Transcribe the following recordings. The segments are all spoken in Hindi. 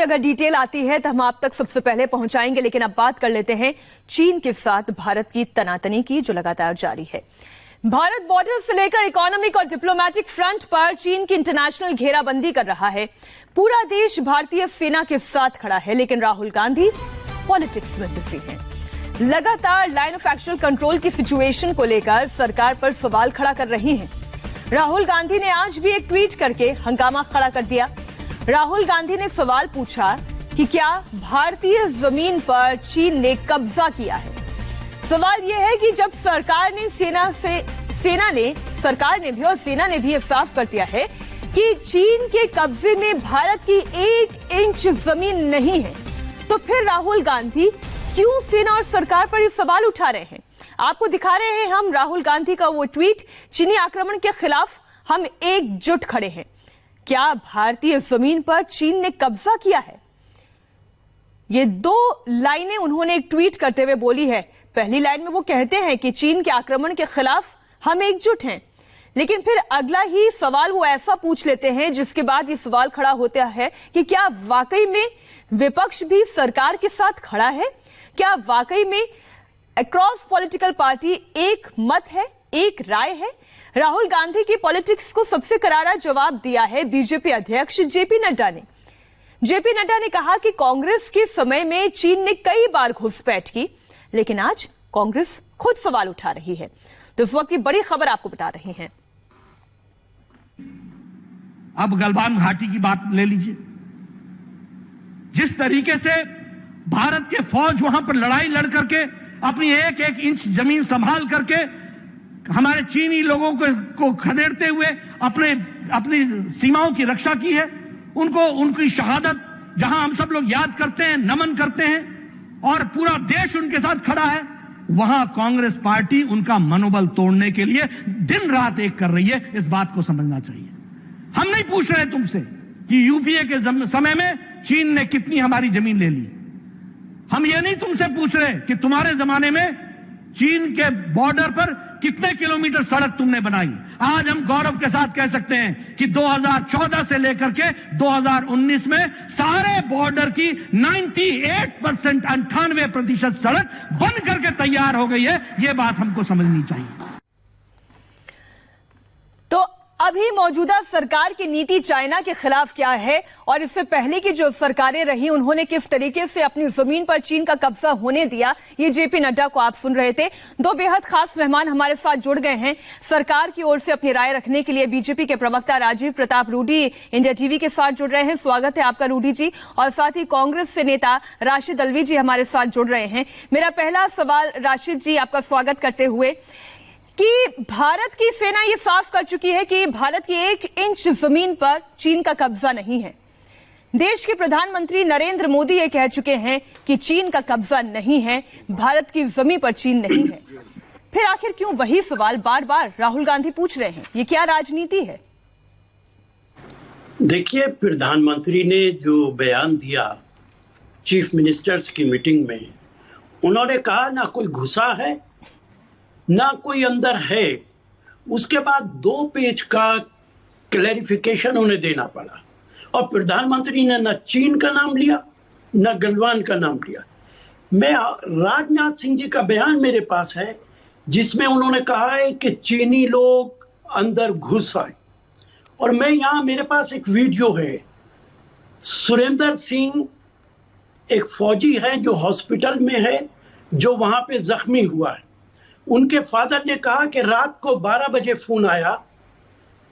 अगर डिटेल आती है तो हम आप तक सबसे पहले पहुंचाएंगे, लेकिन अब बात कर लेते हैं चीन के साथ भारत की तनातनी की, जो लगातार जारी है। भारत बॉर्डर से लेकर इकोनॉमिक और डिप्लोमेटिक फ्रंट पर चीन की इंटरनेशनल घेराबंदी कर रहा है। पूरा देश भारतीय सेना के साथ खड़ा है, लेकिन राहुल गांधी पॉलिटिक्स में बिजी हैं। लगातार लाइन ऑफ एक्चुअल कंट्रोल की सिचुएशन को लेकर सरकार पर सवाल खड़ा कर रही हैं। राहुल गांधी ने आज भी एक ट्वीट करके हंगामा खड़ा कर दिया। राहुल गांधी ने सवाल पूछा कि क्या भारतीय जमीन पर चीन ने कब्जा किया है। सवाल यह है कि जब सरकार ने सेना ने भी यह साफ कर दिया है कि चीन के कब्जे में भारत की 1 इंच जमीन नहीं है, तो फिर राहुल गांधी क्यों सेना और सरकार पर ये सवाल उठा रहे हैं। आपको दिखा रहे हैं हम राहुल गांधी का वो ट्वीट, चीनी आक्रमण के खिलाफ हम एकजुट खड़े हैं। क्या भारतीय जमीन पर चीन ने कब्जा किया है? ये 2 लाइनें उन्होंने एक ट्वीट करते हुए बोली है। पहली लाइन में वो कहते हैं कि चीन के आक्रमण के खिलाफ हम एकजुट हैं, लेकिन फिर अगला ही सवाल वो ऐसा पूछ लेते हैं जिसके बाद ये सवाल खड़ा होता है कि क्या वाकई में विपक्ष भी सरकार के साथ खड़ा है? क्या वाकई में अक्रॉस पॉलिटिकल पार्टी एक मत है, एक राय है? राहुल गांधी की पॉलिटिक्स को सबसे करारा जवाब दिया है बीजेपी अध्यक्ष जेपी नड्डा ने। जेपी नड्डा ने कहा कि कांग्रेस के समय में चीन ने कई बार घुसपैठ की, लेकिन आज कांग्रेस खुद सवाल उठा रही है। तो इस वक्त की बड़ी खबर आपको बता रहे हैं। अब गलवान घाटी की बात ले लीजिए। जिस तरीके से भारत के फौज वहां पर लड़ाई लड़ करके अपनी 1-1 इंच जमीन संभाल करके हमारे चीनी लोगों को खदेड़ते हुए अपनी सीमाओं की रक्षा की है, उनकी शहादत जहां हम सब लोग याद करते हैं, नमन करते हैं, और पूरा देश उनके साथ खड़ा है, वहां कांग्रेस पार्टी उनका मनोबल तोड़ने के लिए दिन रात एक कर रही है। इस बात को समझना चाहिए। हम नहीं पूछ रहे तुमसे कि यूपीए के समय में चीन ने कितनी हमारी जमीन ले ली। हम ये नहीं तुमसे पूछ रहे कि तुम्हारे जमाने में चीन के बॉर्डर पर कितने किलोमीटर सड़क तुमने बनाई। आज हम गौरव के साथ कह सकते हैं कि 2014 से लेकर के 2019 में सारे बॉर्डर की 98% 98% सड़क बन करके तैयार हो गई है। यह बात हमको समझनी चाहिए। तो अभी मौजूदा सरकार की नीति चाइना के खिलाफ क्या है, और इससे पहले की जो सरकारें रही उन्होंने किस तरीके से अपनी जमीन पर चीन का कब्जा होने दिया, ये जेपी नड्डा को आप सुन रहे थे। 2 बेहद खास मेहमान हमारे साथ जुड़ गए हैं। सरकार की ओर से अपनी राय रखने के लिए बीजेपी के प्रवक्ता राजीव प्रताप रूडी इंडिया टीवी के साथ जुड़ रहे हैं। स्वागत है आपका रूडी जी। और साथ ही कांग्रेस से नेता राशिद अल्वी जी हमारे साथ जुड़ रहे हैं। मेरा पहला सवाल राशिद जी, आपका स्वागत करते हुए, कि भारत की सेना ये साफ कर चुकी है कि भारत की 1 इंच जमीन पर चीन का कब्जा नहीं है। देश के प्रधानमंत्री नरेंद्र मोदी ये कह चुके हैं कि चीन का कब्जा नहीं है, भारत की जमीन पर चीन नहीं है। फिर आखिर क्यों वही सवाल बार बार राहुल गांधी पूछ रहे हैं? ये क्या राजनीति है? देखिए, प्रधानमंत्री ने जो बयान दिया चीफ मिनिस्टर्स की मीटिंग में, उन्होंने कहा ना कोई घुसा है ना कोई अंदर है। उसके बाद 2 पेज का क्लैरिफिकेशन उन्हें देना पड़ा, और प्रधानमंत्री ने न चीन का नाम लिया न गलवान का नाम लिया। मैं राजनाथ सिंह जी का बयान मेरे पास है, जिसमें उन्होंने कहा है कि चीनी लोग अंदर घुस आए। और मैं यहां, मेरे पास एक वीडियो है। सुरेंद्र सिंह एक फौजी है जो हॉस्पिटल में है, जो वहां पे जख्मी हुआ है। उनके फादर ने कहा कि रात को 12 बजे फोन आया,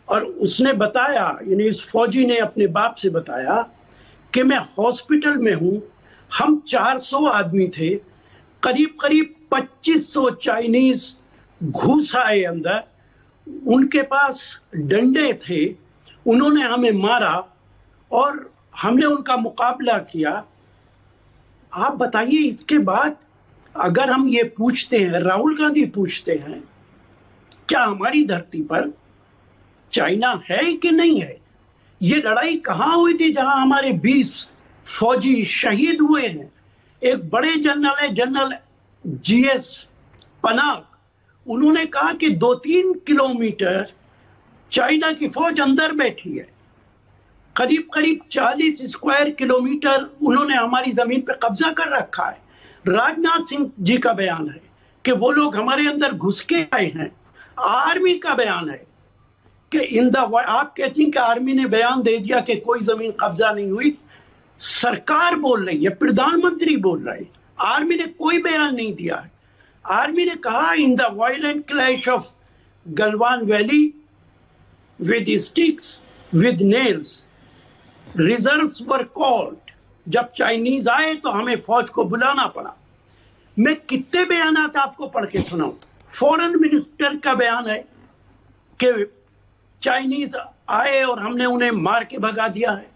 और उसने बताया, यानी इस फौजी ने अपने बाप से बताया कि मैं हॉस्पिटल में हूं। हम 400 आदमी थे, करीब 2500 चाइनीज घुस आए अंदर। उनके पास डंडे थे, उन्होंने हमें मारा और हमने उनका मुकाबला किया। आप बताइए, इसके बाद अगर हम ये पूछते हैं, राहुल गांधी पूछते हैं, क्या हमारी धरती पर चाइना है कि नहीं है? ये लड़ाई कहां हुई थी जहां हमारे 20 फौजी शहीद हुए हैं? एक बड़े जनरल है, जनरल जीएस पनाग, उन्होंने कहा कि 2-3 किलोमीटर चाइना की फौज अंदर बैठी है। करीब करीब 40 स्क्वायर किलोमीटर उन्होंने हमारी जमीन पे कब्जा कर रखा है। राजनाथ सिंह जी का बयान है कि वो लोग हमारे अंदर घुस के आए हैं। आर्मी का बयान है कि आप कहती हैं कि आर्मी ने बयान दे दिया कि कोई जमीन कब्जा नहीं हुई। सरकार बोल रही है, प्रधानमंत्री बोल रहे हैं, आर्मी ने कोई बयान नहीं दिया है। आर्मी ने कहा in the violent clash of Galwan valley with sticks with nails reserves were called. जब चाइनीज आए तो हमें फौज को बुलाना पड़ा। मैं कितने बयानात आपको पढ़ के सुनाऊं। फॉरेन मिनिस्टर का बयान है कि चाइनीज आए और हमने उन्हें मार के भगा दिया है।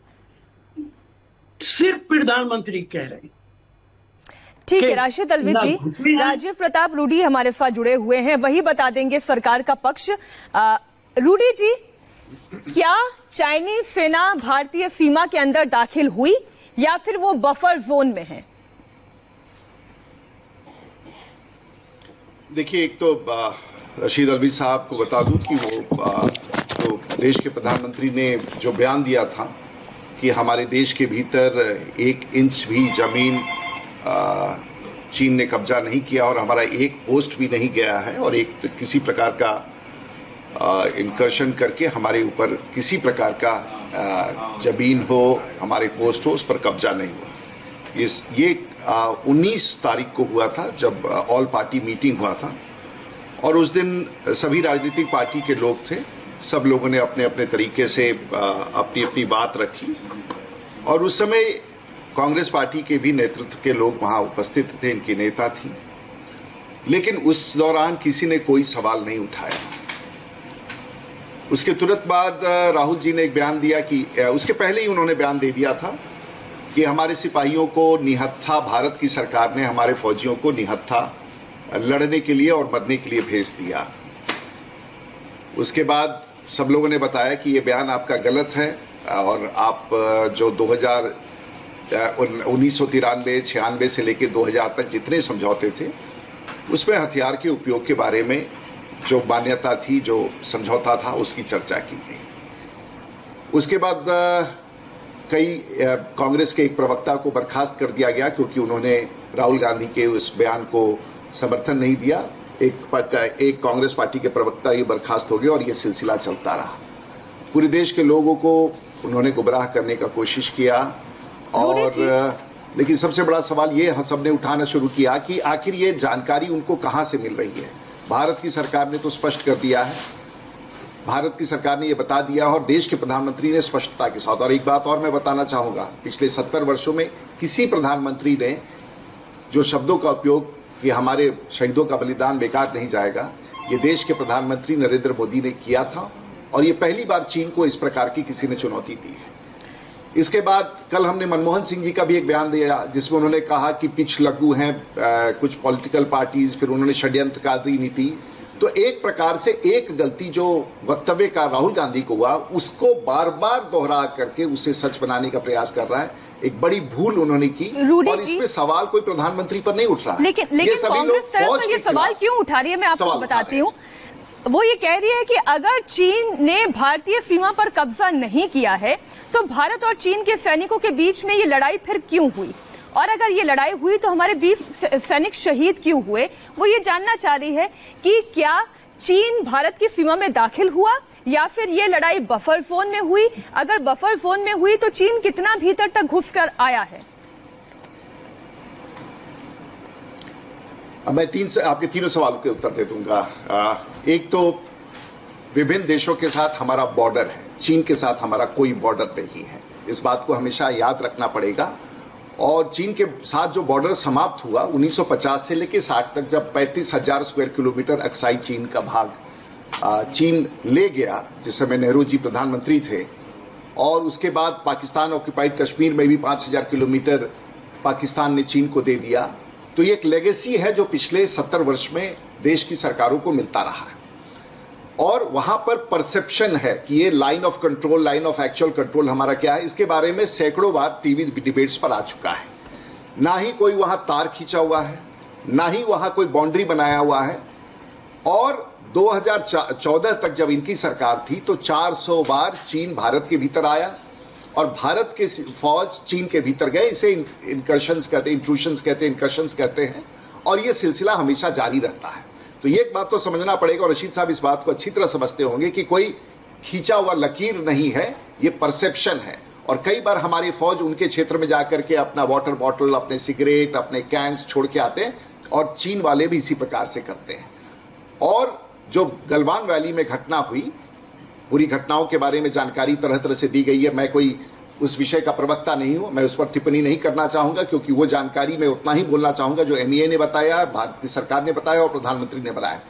सिर्फ प्रधानमंत्री कह रहे हैं। ठीक है राशिद अलवी जी, राजीव प्रताप रूडी हमारे साथ जुड़े हुए हैं, वही बता देंगे सरकार का पक्ष। रूडी जी, क्या चाइनीज सेना भारतीय सीमा के अंदर दाखिल हुई या फिर वो बफर जोन में है? देखिए, एक तो रशीद अलवी साहब को बता दूं कि वो तो देश के प्रधानमंत्री ने जो बयान दिया था कि हमारे देश के भीतर 1 इंच भी जमीन चीन ने कब्जा नहीं किया और हमारा एक पोस्ट भी नहीं गया है और एक किसी प्रकार का इंकर्शन करके हमारे ऊपर किसी प्रकार का जमीन हो, हमारे पोस्ट हो, उस पर कब्जा नहीं हुआ। ये 19 तारीख को हुआ था जब ऑल पार्टी मीटिंग हुआ था और उस दिन सभी राजनीतिक पार्टी के लोग थे। सब लोगों ने अपने अपने तरीके से अपनी अपनी बात रखी और उस समय कांग्रेस पार्टी के भी नेतृत्व के लोग वहां उपस्थित थे, इनकी नेता थी, लेकिन उस दौरान किसी ने कोई सवाल नहीं उठाया। उसके तुरंत बाद राहुल जी ने एक बयान दिया कि उसके पहले ही उन्होंने बयान दे दिया था कि हमारे सिपाहियों को निहत्था, भारत की सरकार ने हमारे फौजियों को निहत्था लड़ने के लिए और मरने के लिए भेज दिया। उसके बाद सब लोगों ने बताया कि ये बयान आपका गलत है और आप जो 1993, 96 से लेकर 2000 तक जितने समझौते थे उसमें हथियार के उपयोग के बारे में जो मान्यता थी, जो समझौता था, उसकी चर्चा की गई। उसके बाद कई कांग्रेस के एक प्रवक्ता को बर्खास्त कर दिया गया क्योंकि उन्होंने राहुल गांधी के उस बयान को समर्थन नहीं दिया। एक कांग्रेस पार्टी के प्रवक्ता ये बर्खास्त हो गए और ये सिलसिला चलता रहा। पूरे देश के लोगों को उन्होंने गुमराह करने का कोशिश किया और लेकिन सबसे बड़ा सवाल ये सबने उठाना शुरू किया कि आखिर ये जानकारी उनको कहां से मिल रही है। भारत की सरकार ने तो स्पष्ट कर दिया है, भारत की सरकार ने ये बता दिया और देश के प्रधानमंत्री ने स्पष्टता के साथ। और एक बात और मैं बताना चाहूंगा, पिछले 70 वर्षों में किसी प्रधानमंत्री ने जो शब्दों का उपयोग कि हमारे शहीदों का बलिदान बेकार नहीं जाएगा, ये देश के प्रधानमंत्री नरेंद्र मोदी ने किया था और ये पहली बार चीन को इस प्रकार की किसी ने चुनौती दी है। इसके बाद कल हमने मनमोहन सिंह जी का भी एक बयान दिया जिसमें उन्होंने कहा कि पिछ लघु हैं कुछ पॉलिटिकल पार्टीज, फिर उन्होंने षड्यंत्रकारी नीति। तो एक प्रकार से एक गलती जो वक्तव्य का राहुल गांधी को हुआ उसको बार बार दोहरा करके उसे सच बनाने का प्रयास कर रहा है। एक बड़ी भूल उन्होंने की और इसमें सवाल कोई प्रधानमंत्री पर नहीं उठ रहा। लेकिन कांग्रेस तरफ से ये सवाल क्यों उठा रही है, मैं आपको बताती हूँ। वो ये कह रही है कि अगर चीन ने भारतीय सीमा पर कब्जा नहीं किया है तो भारत और चीन के सैनिकों के बीच में ये लड़ाई फिर क्यों हुई, और अगर ये लड़ाई हुई तो हमारे 20 सैनिक शहीद क्यों हुए। वो ये जानना चाह रही है कि क्या चीन भारत की सीमा में दाखिल हुआ या फिर ये लड़ाई बफर जोन में हुई। अगर बफर जोन में हुई तो चीन कितना भीतर तक घुसकर आया है। अब मैं आपके तीनों सवालों के उत्तर दे दूंगा। एक तो विभिन्न देशों के साथ हमारा बॉर्डर है, चीन के साथ हमारा कोई बॉर्डर नहीं है, इस बात को हमेशा याद रखना पड़ेगा। और चीन के साथ जो बॉर्डर समाप्त हुआ 1950 से लेकर 60 तक, जब 35,000 स्क्वायर किलोमीटर अक्साई चीन का भाग चीन ले गया, जिस समय नेहरू जी प्रधानमंत्री थे, और उसके बाद पाकिस्तान ऑक्यूपाइड कश्मीर में भी 5,000 किलोमीटर पाकिस्तान ने चीन को दे दिया। तो ये एक लेगेसी है जो पिछले 70 वर्ष में देश की सरकारों को मिलता रहा है। और वहां पर परसेप्शन है कि ये line of control, line of actual control हमारा क्या है, इसके बारे में सैकड़ों बार टीवी डिबेट्स पर आ चुका है। ना ही कोई वहां तार खींचा हुआ है, ना ही वहां कोई बाउंड्री बनाया हुआ है। और 2014 तक जब इनकी सरकार थी तो 400 बार चीन भारत के भीतर आया और भारत के फौज चीन के भीतर गए। इसे इंकर्शंस कहते हैं, इंट्रूशंस कहते हैं, इंकर्शंस कहते हैं, और यह सिलसिला हमेशा जारी रहता है। तो ये एक बात तो समझना पड़ेगा, और रशीद साहब इस बात को अच्छी तरह समझते होंगे कि कोई खींचा हुआ लकीर नहीं है, ये परसेप्शन है। और कई बार हमारी फौज उनके क्षेत्र में जाकर के अपना वाटर बॉटल, अपने सिगरेट, अपने कैंस छोड़ के आते हैं, और चीन वाले भी इसी प्रकार से करते हैं। और जो गलवान वैली में घटना हुई, पूरी घटनाओं के बारे में जानकारी तरह तरह से दी गई है। मैं कोई उस विषय का प्रवक्ता नहीं हूं, मैं उस पर टिप्पणी नहीं करना चाहूंगा, क्योंकि वो जानकारी मैं उतना ही बोलना चाहूंगा जो एमईए ने बताया, भारत की सरकार ने बताया और प्रधानमंत्री ने बताया।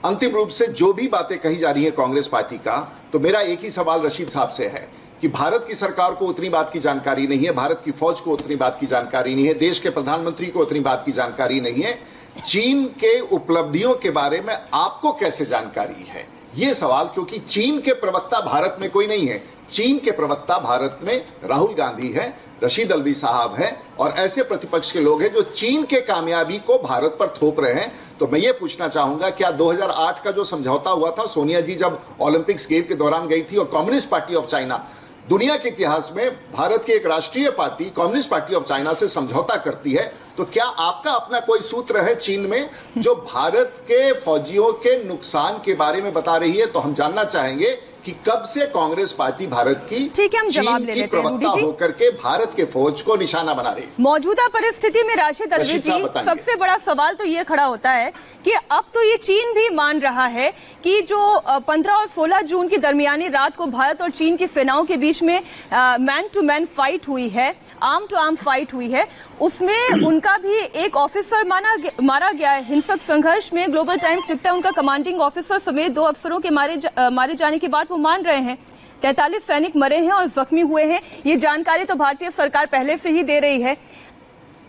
अंतिम रूप से जो भी बातें कही जा रही है कांग्रेस पार्टी का, तो मेरा एक ही सवाल रशीद साहब से है कि भारत की सरकार को उतनी बात की जानकारी नहीं है, भारत की फौज को उतनी बात की जानकारी नहीं है, देश के प्रधानमंत्री को उतनी बात की जानकारी नहीं है। चीन के उपलब्धियों के बारे में आपको कैसे जानकारी है, ये सवाल, क्योंकि चीन के प्रवक्ता भारत में कोई नहीं है। चीन के प्रवक्ता भारत में राहुल गांधी है, रशीद अल्वी साहब हैं, और ऐसे प्रतिपक्ष के लोग हैं जो चीन के कामयाबी को भारत पर थोप रहे हैं। तो मैं ये पूछना चाहूंगा, क्या 2008 का जो समझौता हुआ था, सोनिया जी जब ओलंपिक्स गेम के दौरान गई थी और कम्युनिस्ट पार्टी ऑफ चाइना, दुनिया के इतिहास में भारत की एक राष्ट्रीय party communist party of China से समझौता करती है, तो क्या आपका अपना कोई सूत्र है चीन में जो भारत के फौजियों के नुकसान के बारे में बता रही है? तो हम जानना चाहेंगे कि कब से कांग्रेस पार्टी भारत की ठीक है, हम जवाब ले लेते हैं रूडी जी, होकर के भारत के फौज को निशाना बना रही है। मौजूदा परिस्थिति में राशिद अल्वी जी, सबसे बड़ा सवाल तो ये खड़ा होता है कि अब तो ये चीन भी मान रहा है कि जो 15 और 16 जून की दरमियानी रात को भारत और चीन की सेनाओं के बीच में मैन टू मैन फाइट हुई है, आर्म टू आर्म फाइट हुई है, उसमें उनका भी एक ऑफिसर मारा गया है। हिंसक संघर्ष में ग्लोबल टाइम्स लिखता है उनका कमांडिंग ऑफिसर समेत 2 अफसरों के मारे जाने के बाद वो मान रहे हैं 43 सैनिक मरे हैं और जख्मी हुए हैं। ये जानकारी तो भारतीय सरकार पहले से ही दे रही है।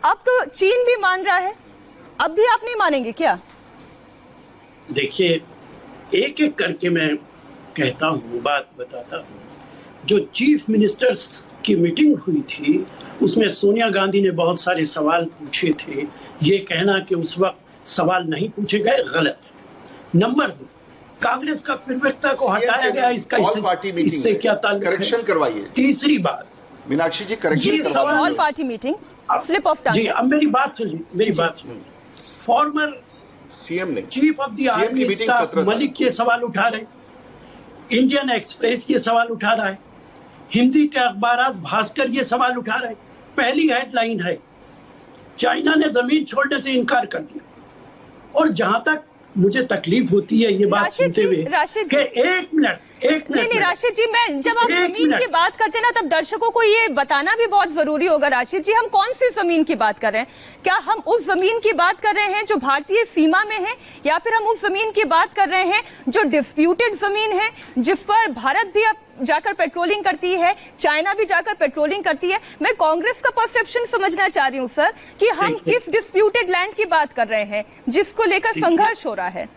अब तो चीन भी मान रहा है, अब भी आप नहीं मानेंगे क्या? देखिए, एक एक करके मैं कहता हूँ, बात बताता हूँ। जो चीफ मिनिस्टर्स की मीटिंग हुई थी, उसमें सोनिया गांधी ने बहुत सारे सवाल पूछे थे। ये कहना कि उस वक्त सवाल नहीं पूछे गए, गलत है। नंबर 2, कांग्रेस का प्रवक्ता को हटाया गया, इससे क्या ताल्लुक है? करेक्शन करवाइए। तीसरी बात, मीनाक्षी जी करेक्शन करवाइए। All party meeting, slip of tongue. जी, अब मेरी बात सुनिए, फॉर्मर सीएम ने, chief of the army staff Malik ये सवाल उठा रहे, इंडियन एक्सप्रेस ये सवाल उठा रहा है, हिंदी के अखबारात भास्कर ये सवाल उठा रहे। पहली हेडलाइन है, चाइना ने जमीन छोड़ने से इनकार कर दिया। और जहां तक मुझे तकलीफ होती है ये बात सुनते हुए कि एक मिनट नहीं राशिद जी, मैं जब आप जमीन की बात करते हैं ना, तब दर्शकों को ये बताना भी बहुत जरूरी होगा राशिद जी, हम कौन सी जमीन की बात कर रहे हैं? क्या हम उस जमीन की बात कर रहे हैं जो भारतीय सीमा में है, या फिर हम उस जमीन की बात कर रहे हैं जो डिस्प्यूटेड जमीन है, जिस पर भारत भी अब जाकर पेट्रोलिंग करती है, चाइना भी जाकर पेट्रोलिंग करती है? मैं कांग्रेस का परसेप्शन समझना चाह रही हूँ सर, कि हम किस डिस्प्यूटेड लैंड की बात कर रहे हैं जिसको लेकर संघर्ष हो रहा है।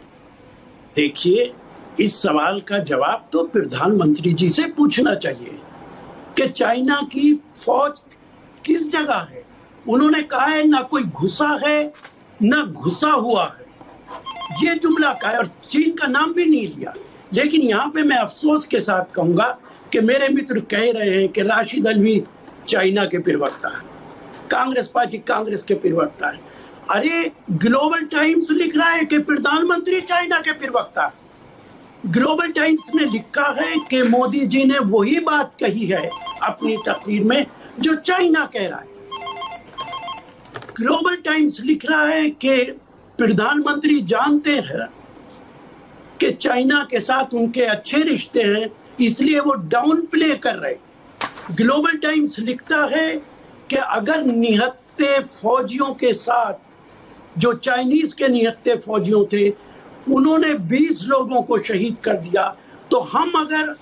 देखिए, इस सवाल का जवाब तो प्रधानमंत्री जी से पूछना चाहिए कि चाइना की फौज किस जगह है। उन्होंने कहा है ना कोई घुसा है ना घुसा हुआ है, ये जुमला कहा है, और चीन का नाम भी नहीं लिया। लेकिन यहाँ पे मैं अफसोस के साथ कहूंगा कि मेरे मित्र कह रहे हैं कि राशिद अल्वी चाइना के प्रवक्ता है, कांग्रेस पार्टी कांग्रेस के प्रवक्ता है। अरे, ग्लोबल टाइम्स लिख रहा है कि प्रधानमंत्री चाइना के प्रवक्ता। ग्लोबल टाइम्स ने लिखा है कि मोदी जी ने वही बात कही है अपनी तकरीर में जो चाइना कह रहा है। ग्लोबल टाइम्स लिख रहा है कि प्रधानमंत्री जानते हैं कि चाइना के साथ उनके अच्छे रिश्ते हैं, इसलिए वो डाउन प्ले कर रहे। ग्लोबल टाइम्स लिखता है कि अगर निहत्थे फौजियों के साथ, जो चाइनीज के निहत्थे फौजियों थे, उन्होंने 20 लोगों को शहीद कर दिया, तो हम अगर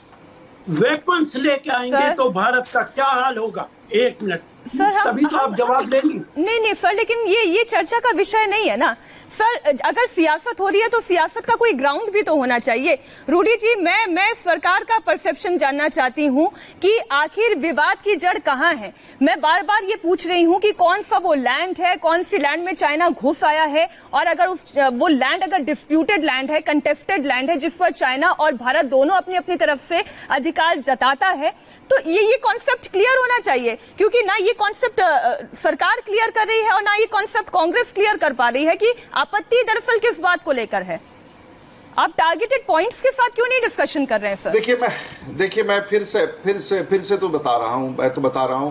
वेपन्स लेके आएंगे तो भारत का क्या हाल होगा? एक मिनट, सर तभी तो आप जवाब देंगी। नहीं सर, लेकिन ये चर्चा का विषय नहीं है ना सर। अगर सियासत हो रही है तो सियासत का कोई ग्राउंड भी तो होना चाहिए। रूडी जी, मैं सरकार का परसेप्शन जानना चाहती हूं कि आखिर विवाद की जड़ कहां है। मैं बार बार ये पूछ रही हूं कि कौन सा वो लैंड है, कौन सी लैंड में चाइना घुस आया है, और अगर वो लैंड अगर डिस्प्यूटेड लैंड है, कंटेस्टेड लैंड है, जिस पर चाइना और भारत दोनों अपनी अपनी तरफ से अधिकार जताता है, तो ये कॉन्सेप्ट क्लियर होना चाहिए। क्योंकि ना ये कॉन्सेप्ट सरकार क्लियर कर रही है और ना ये कॉन्सेप्ट कांग्रेस क्लियर कर पा रही है कि आपत्ति दरअसल किस बात को लेकर है। आप टारगेटेड पॉइंट्स के साथ क्यों नहीं डिस्कशन कर रहे हैं सर? देखिए मैं फिर से तो बता रहा हूं,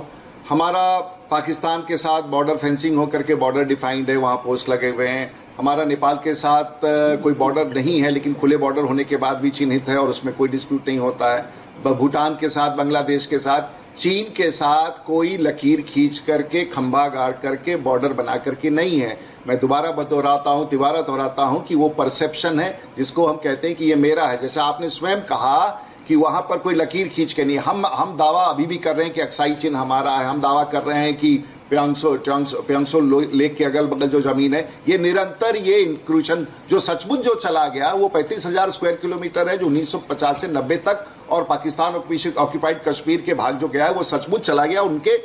हमारा पाकिस्तान के साथ बॉर्डर फेंसिंग होकर के बॉर्डर डिफाइंड है, वहां पोस्ट लगे हुए हैं। हमारा नेपाल के साथ कोई बॉर्डर नहीं है, लेकिन खुले बॉर्डर होने के बाद भी चिन्हित है और उसमें कोई डिस्प्यूट नहीं होता है। भूटान के साथ, बांग्लादेश के साथ, चीन के साथ कोई लकीर खींच करके, खंभा गाड़ करके, बॉर्डर बना करके नहीं है। मैं दोबारा दोहराता हूं कि वो परसेप्शन है जिसको हम कहते हैं कि ये मेरा है। जैसे आपने स्वयं कहा कि वहां पर कोई लकीर खींच के नहीं, हम दावा अभी भी कर रहे हैं कि अक्साई चिन्ह हमारा है। हम दावा कर रहे हैं कि प्यांगसो लेक के अगल बगल जो जमीन है, ये निरंतर ये इंक्रूशन जो सचमुच जो चला गया वो 35,000 स्क्वायर किलोमीटर है, जो 1950 से 90 तक और पाकिस्तान ऑक्यूपाइड कश्मीर के भाग जो गया है वो सचमुच चला गया, उनके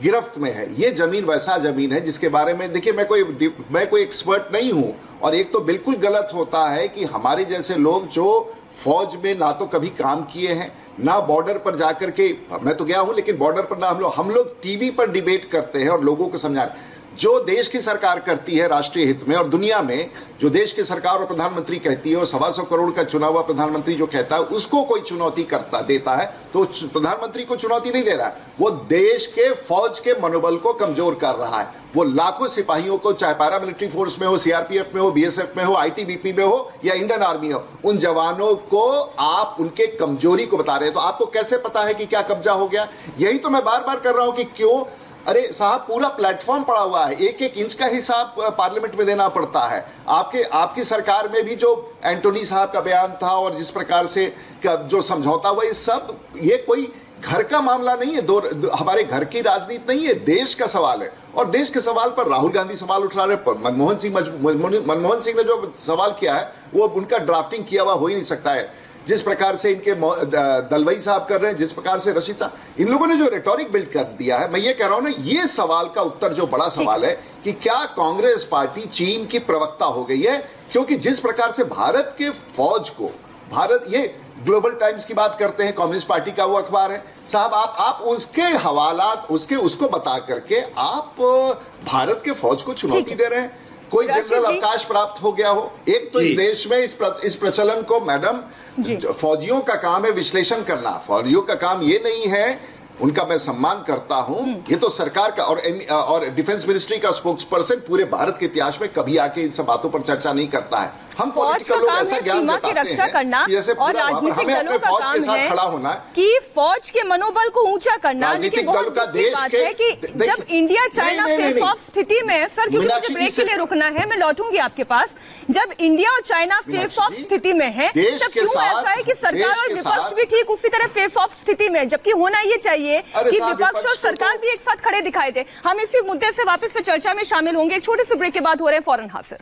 गिरफ्त में है। ये जमीन वैसा जमीन है जिसके बारे में देखिए मैं कोई एक्सपर्ट नहीं हूं। और एक तो बिल्कुल गलत होता है कि हमारे जैसे लोग जो फौज में ना तो कभी काम किए हैं, ना बॉर्डर पर जाकर के, मैं तो गया हूं लेकिन बॉर्डर पर ना, हम लोग टीवी पर डिबेट करते हैं और लोगों को समझाना। जो देश की सरकार करती है राष्ट्रीय हित में, और दुनिया में जो देश की सरकार और प्रधानमंत्री कहती है, और 125 करोड़ का चुना हुआ प्रधानमंत्री जो कहता है, उसको कोई चुनौती देता है तो प्रधानमंत्री को चुनौती नहीं दे रहा है, वो देश के फौज के मनोबल को कमजोर कर रहा है। वो लाखों सिपाहियों को, चाहे पैरामिलिट्री फोर्स में हो, सीआरपीएफ में हो, बीएसएफ में हो, आईटीबीपी में हो या इंडियन आर्मी हो, उन जवानों को आप उनके कमजोरी को बता रहे हैं। तो आपको कैसे पता है कि क्या कब्जा हो गया? यही तो मैं बार बार कर रहा हूं कि क्यों, अरे साहब पूरा प्लेटफॉर्म पड़ा हुआ है, एक एक इंच का हिसाब पार्लियामेंट में देना पड़ता है। आपकी सरकार में भी जो एंटोनी साहब का बयान था और जिस प्रकार से जो समझौता हुआ, ये कोई घर का मामला नहीं है, हमारे घर की राजनीति नहीं है, देश का सवाल है। और देश के सवाल पर राहुल गांधी सवाल उठा रहे, मनमोहन सिंह ने जो सवाल किया है वो उनका ड्राफ्टिंग किया हुआ हो ही नहीं सकता है। जिस प्रकार से इनके दलवई साहब कर रहे हैं, जिस प्रकार से रशीद साहब, इन लोगों ने जो रेटोरिक बिल्ड कर दिया है, मैं ये कह रहा हूं ना, ये सवाल का उत्तर जो बड़ा सवाल है कि क्या कांग्रेस पार्टी चीन की प्रवक्ता हो गई है? क्योंकि जिस प्रकार से भारत के फौज को, ये ग्लोबल टाइम्स की बात करते हैं, कम्युनिस्ट पार्टी का वो अखबार है साहब, आप उसके हवालात उसको बता करके आप भारत के फौज को चुनौती दे रहे हैं। कोई जनरल अवकाश प्राप्त हो गया हो? एक तो इस देश में इस प्रचलन को, मैडम, फौजियों का काम है विश्लेषण करना, फौजियों का काम ये नहीं है, उनका मैं सम्मान करता हूं, ये तो सरकार का और डिफेंस मिनिस्ट्री का स्पोक्सपर्सन पूरे भारत के इतिहास में कभी आके इन सब बातों पर चर्चा नहीं करता है। हम पॉलिटिकल लोग ऐसा ज्ञान सीमा की रक्षा करना और राजनीतिक दलों का काम है खड़ा होना कि फौज के मनोबल को ऊंचा करना। लेकिन बहुत दुख की बात है कि जब इंडिया चाइना फेस ऑफ स्थिति में, सर क्योंकि मुझे ब्रेक के लिए रुकना है, मैं लौटूंगी आपके पास, जब इंडिया और चाइना फेस ऑफ स्थिति में है, तब क्यों ऐसा है कि सरकार और विपक्ष भी ठीक उसी तरह फेस ऑफ स्थिति में, जबकि होना ये चाहिए कि विपक्ष और सरकार भी एक साथ खड़े दिखाई दे। हम इसी मुद्दे से वापस से चर्चा में शामिल होंगे, एक छोटे से ब्रेक के बाद हो रहे हैं फौरन हासिल।